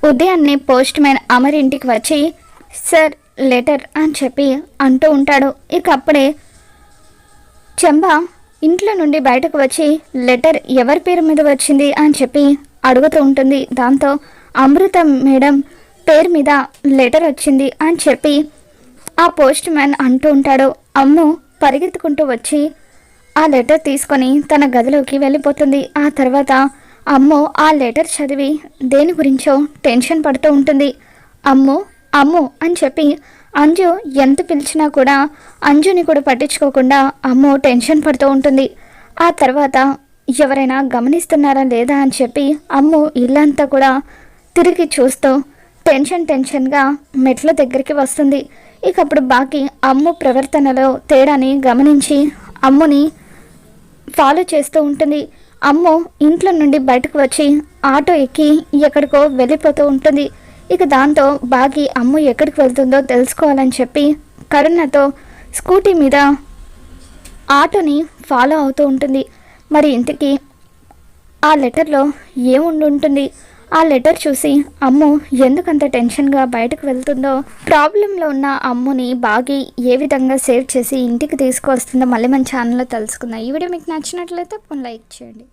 ఉదయాన్నే post man Amar ఇంటికి వచ్చి సార్ లెటర్ అని చెప్పి అంటూ ఉంటాడు. ఇక అప్పుడే చెంబ ఇంట్లో నుండి బయటకు వచ్చి లెటర్ ఎవరి పేరు మీద వచ్చింది అని చెప్పి అడుగుతూ ఉంటుంది. దాంతో అమృత మేడం పేరు మీద లెటర్ వచ్చింది అని చెప్పి ఆ పోస్ట్ మ్యాన్ అంటూ ఉంటాడు. అమ్ము పరిగెత్తుకుంటూ వచ్చి ఆ లెటర్ తీసుకొని తన గదిలోకి వెళ్ళిపోతుంది. ఆ తర్వాత అమ్ము ఆ లెటర్ చదివి దేని గురించో టెన్షన్ పడుతూ ఉంటుంది. అమ్ము అమ్ము అని చెప్పి అంజు ఎంత పిలిచినా కూడా అంజుని కూడా పట్టించుకోకుండా అమ్ము టెన్షన్ పడుతూ ఉంటుంది. ఆ తర్వాత ఎవరైనా గమనిస్తున్నారా లేదా అని చెప్పి అమ్ము ఇల్లంతా కూడా తిరిగి చూస్తూ టెన్షన్గా మెట్ల దగ్గరికి వస్తుంది. ఇక అప్పుడు బాకీ అమ్ము ప్రవర్తనలో తేడాని గమనించి అమ్ముని ఫాలో చేస్తూ ఉంటుంది. అమ్ము ఇంట్లో నుండి బయటకు వచ్చి ఆటో ఎక్కి ఎక్కడికో వెళ్ళిపోతూ ఉంటుంది. ఇక దాంతో బాగి అమ్ము ఎక్కడికి వెళ్తుందో తెలుసుకోవాలని చెప్పి కరుణతో స్కూటీ మీద ఆటోని ఫాలో అవుతూ ఉంటుంది. మరి ఇంతకీ ఆ లెటర్లో ఏముండి ఉంటుంది? ఆ లెటర్ చూసి అమ్ము ఎందుకంత టెన్షన్గా బయటకు వెళ్తుందో, ప్రాబ్లంలో ఉన్న అమ్ముని బాగి ఏ విధంగా సేవ్ చేసి ఇంటికి తీసుకువస్తుందో మళ్ళీ మన ఛానల్లో తెలుసుకుందాం. ఈ వీడియో మీకు నచ్చినట్లయితే లైక్ చేయండి.